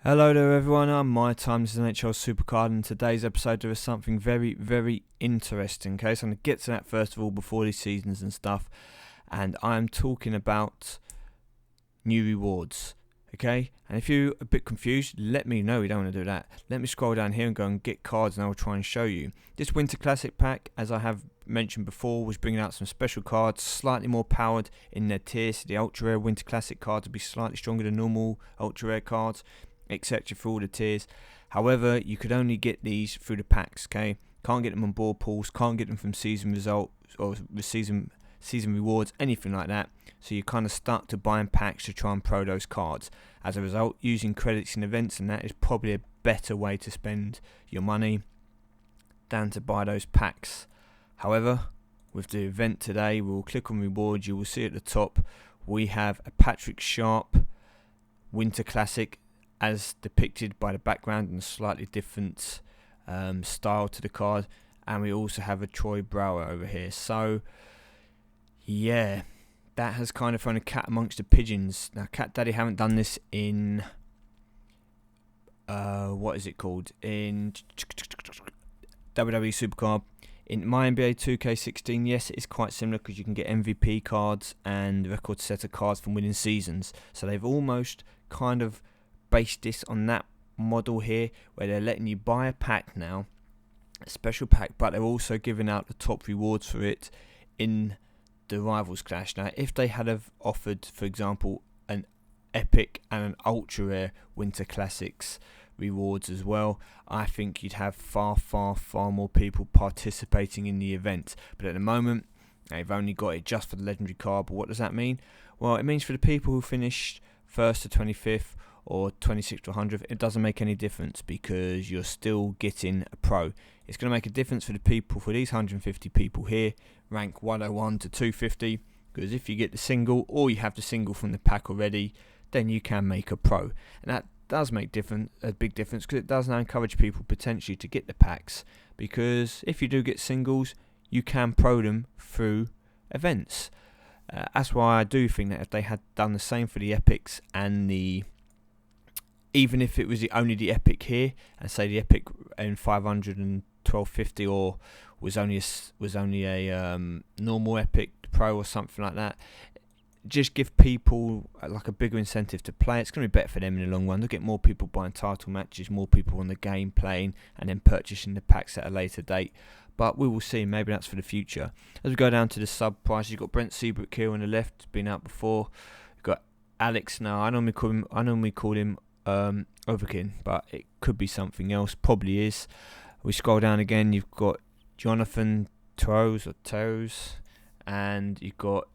Hello there everyone, I'm MyTyme, this is NHL Supercard, and in today's episode there is something very, very interesting, okay? So I'm going to get to that first of all before these seasons and stuff, and I'm talking about new rewards, okay? And if you're a bit confused, let me know, we don't want to do that. Let me scroll down here and go and get cards and I'll try and show you. This Winter Classic pack, as I have mentioned before, was bringing out some special cards, slightly more powered in their tiers. The Ultra Rare Winter Classic cards will be slightly stronger than normal Ultra Rare cards, etc. for all the tiers. However, you could only get these through the packs, okay? Can't get them on board pools, can't get them from season results or season rewards, anything like that. So you're kind of stuck to buying packs to try and pro those cards. As a result, using credits in events and that is probably a better way to spend your money than to buy those packs. However, with the event today, we will click on rewards. You will see at the top we have a Patrick Sharp Winter Classic as depicted by the background and a slightly different style to the card, and we also have a Troy Brower over here. So yeah, that has kind of thrown a cat amongst the pigeons. Now Cat Daddy haven't done this in what is it called, in WWE Supercard. In my NBA 2K16, yes, it is quite similar because you can get MVP cards and record setter cards from winning seasons. So they've almost kind of based this on that model here, where they're letting you buy a pack now, a special pack, but they're also giving out the top rewards for it in the Rivals Clash. Now, if they had have offered, for example, an Epic and an Ultra Rare Winter Classics rewards as well, I think you'd have far more people participating in the event. But at the moment, they've only got it just for the legendary card. But what does that mean? Well, it means for the people who finished 1st to 25th or 26th to 100th, it doesn't make any difference because you're still getting a pro. It's going to make a difference for the people, for these 150 people here, rank 101 to 250, because if you get the single or you have the single from the pack already, then you can make a pro. And that does make a big difference, because it does now encourage people potentially to get the packs, because if you do get singles, you can pro them through events. That's why I do think that if they had done the same for the Epics and even if it was only the Epic here, and say the Epic in 500 and 1250, or was only a normal Epic Pro or something like that, just give people like a bigger incentive to play. It's going to be better for them in the long run. They'll get more people buying title matches, more people on the game playing, and then purchasing the packs at a later date. But we will see. Maybe that's for the future. As we go down to the sub prices, you've got Brent Seabrook here on the left, been out before. You've got Alex now. I normally call him Overkin, but it could be something else. Probably is. We scroll down again. You've got Jonathan Toes, and you've got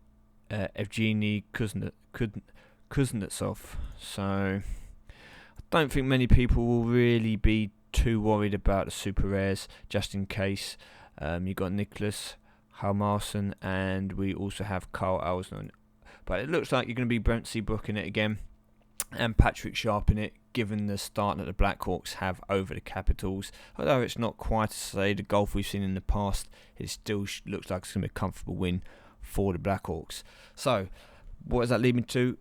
Evgeny Kuznetsov. So I don't think many people will really be too worried about the super rares, just in case. You've got Nicholas Halmarsson, and we also have Carl Alsnon. But it looks like you're going to be Brent Seabrook in it again, and Patrick Sharp in it, given the start that the Blackhawks have over the Capitals. Although it's not quite to say the golf we've seen in the past, it still looks like it's going to be a comfortable win for the Blackhawks. So, what does that lead me to?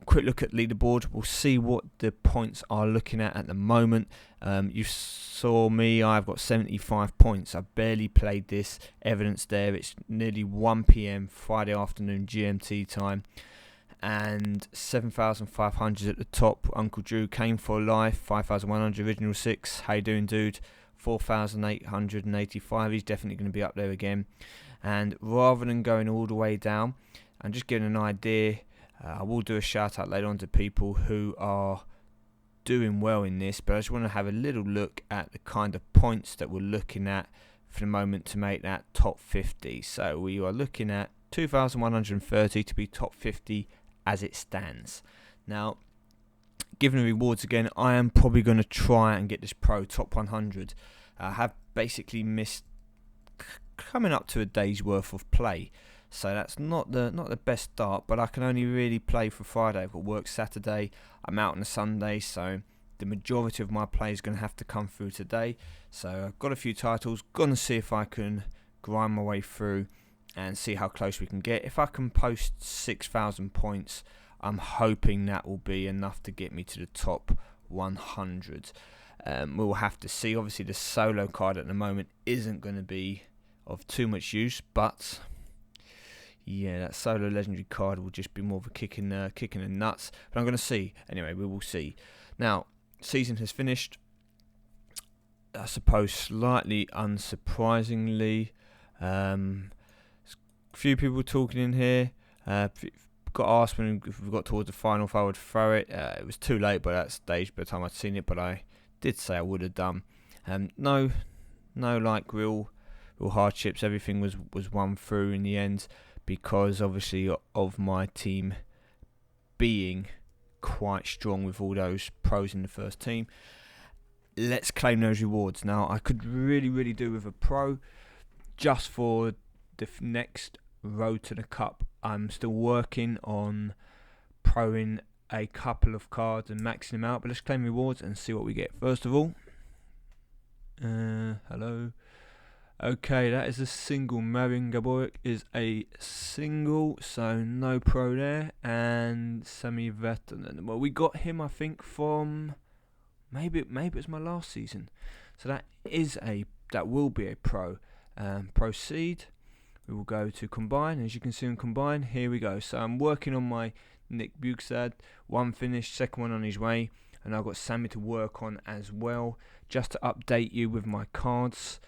Quick look at leaderboard. We'll see what the points are looking at the moment. You saw me, I've got 75 points. I barely played this. Evidence there, it's nearly 1 p.m. Friday afternoon GMT time. And 7,500 at the top. Uncle Drew came for life. 5,100 original 6. How you doing, dude? 4,885. He's definitely going to be up there again. And rather than going all the way down, I'm just giving an idea. I will do a shout out later on to people who are doing well in this, but I just want to have a little look at the kind of points that we're looking at for the moment to make that top 50. So we are looking at 2,130 to be top 50 as it stands. Now, given the rewards again, I am probably going to try and get this pro top 100. I have basically missed coming up to a day's worth of play, so that's not the best start. But I can only really play for Friday. I've got work Saturday. I'm out on a Sunday, so the majority of my play is going to have to come through today. So I've got a few titles. Gonna see if I can grind my way through and see how close we can get. If I can post 6,000 points, I'm hoping that will be enough to get me to the top 100. We'll have to see. Obviously, the solo card at the moment isn't going to be of too much use, but yeah, that solo legendary card will just be more of a kick in the nuts. But I'm going to see. Anyway, we will see. Now, season has finished. I suppose slightly unsurprisingly. A few people talking in here. Got asked when if we got towards the final if I would throw it. It was too late by that stage by the time I'd seen it, but I did say I would have done. No, like real hardships. Everything was won through in the end, because obviously of my team being quite strong with all those pros in the first team. Let's claim those rewards. Now, I could really do with a pro just for the next road to the cup. I'm still working on proing a couple of cards and maxing them out, but let's claim rewards and see what we get. First of all, hello. Okay, that is a single. Marian Gaborik is a single, so no pro there. And Sami Vatanen. Well, we got him, I think, from maybe it's my last season. So that will be a pro. Proceed. We will go to combine. As you can see on combine, here we go. So I'm working on my Nick Bukestad. One finished, second one on his way, and I've got Sammy to work on as well. Just to update you with my cards.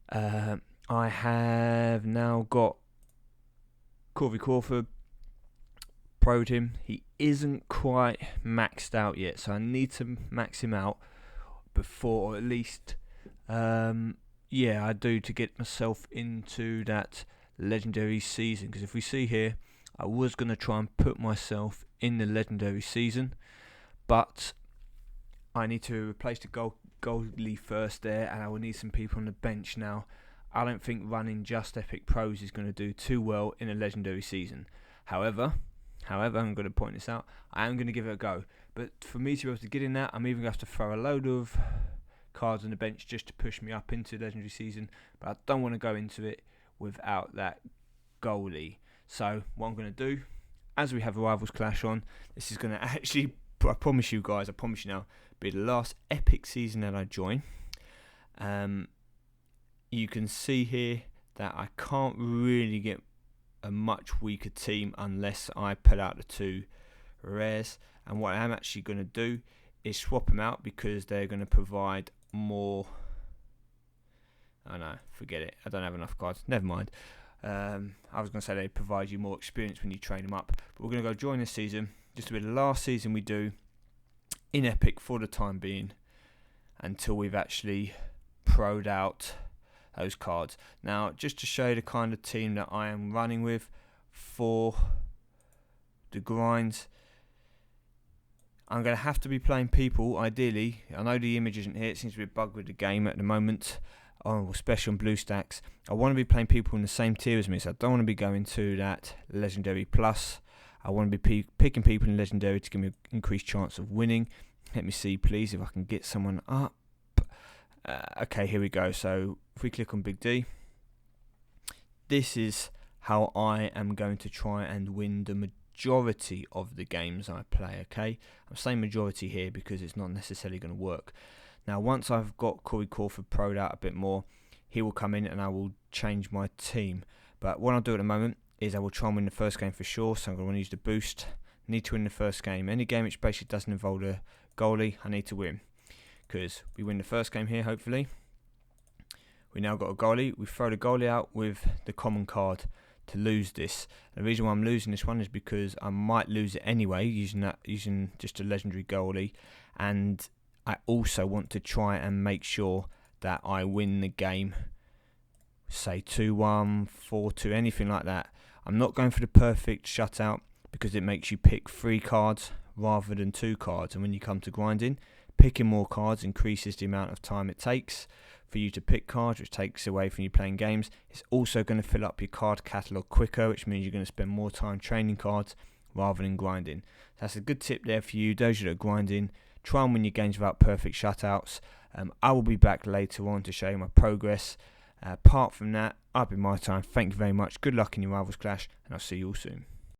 I have now got Corey Crawford. Pro'd him. He isn't quite maxed out yet, so I need to max him out before, or at least, I do, to get myself into that legendary season. Because if we see here, I was going to try and put myself in the legendary season, but I need to replace the goalie first there, and I will need some people on the bench. Now, I don't think running just Epic Pros is going to do too well in a legendary season. However, I'm going to point this out, I am going to give it a go. But for me to be able to get in that, I'm even going to have to throw a load of cards on the bench just to push me up into legendary season. But I don't want to go into it without that goalie. So what I'm going to do, as we have a Rivals Clash on, this is going to actually, I promise you now, be the last Epic season that I join. You can see here that I can't really get a much weaker team unless I put out the two rares. And what I am actually going to do is swap them out, because they're going to provide more. Forget it. I don't have enough cards. Never mind. I was going to say they provide you more experience when you train them up. But we're going to go join this season. Just to be the last season we do in Epic for the time being, until we've actually pro'd out those cards. Now, just to show you the kind of team that I am running with for the grinds, I'm going to have to be playing people, ideally. I know the image isn't here. It seems to be a bug with the game at the moment. Especially on BlueStacks. I want to be playing people in the same tier as me, so I don't want to be going to that Legendary Plus. I want to be picking people in Legendary to give me an increased chance of winning. Let me see, please, if I can get someone up. Okay, here we go. So if we click on Big D, this is how I am going to try and win the majority of the games I play. Okay, I'm saying majority here because it's not necessarily going to work. Now, once I've got Corey Crawford pro'd out a bit more, he will come in and I will change my team. But what I'll do at the moment is I will try and win the first game for sure. So I'm going to use the boost. Need to win the first game. Any game which basically doesn't involve a goalie, I need to win. Because we win the first game here, hopefully. We now got a goalie. We throw the goalie out with the common card to lose this. The reason why I'm losing this one is because I might lose it anyway using just a legendary goalie, and I also want to try and make sure that I win the game, say 2-1, 4-2, anything like that. I'm not going for the perfect shutout because it makes you pick 3 cards rather than 2 cards, and when you come to grinding, picking more cards increases the amount of time it takes for you to pick cards, which takes away from you playing games. It's also going to fill up your card catalogue quicker, which means you're going to spend more time training cards rather than grinding. So that's a good tip there for you, those that are grinding. Try and win your games without perfect shutouts. I will be back later on to show you my progress. Apart from that, I've been MyTyme. Thank you very much. Good luck in your Rivals Clash, and I'll see you all soon.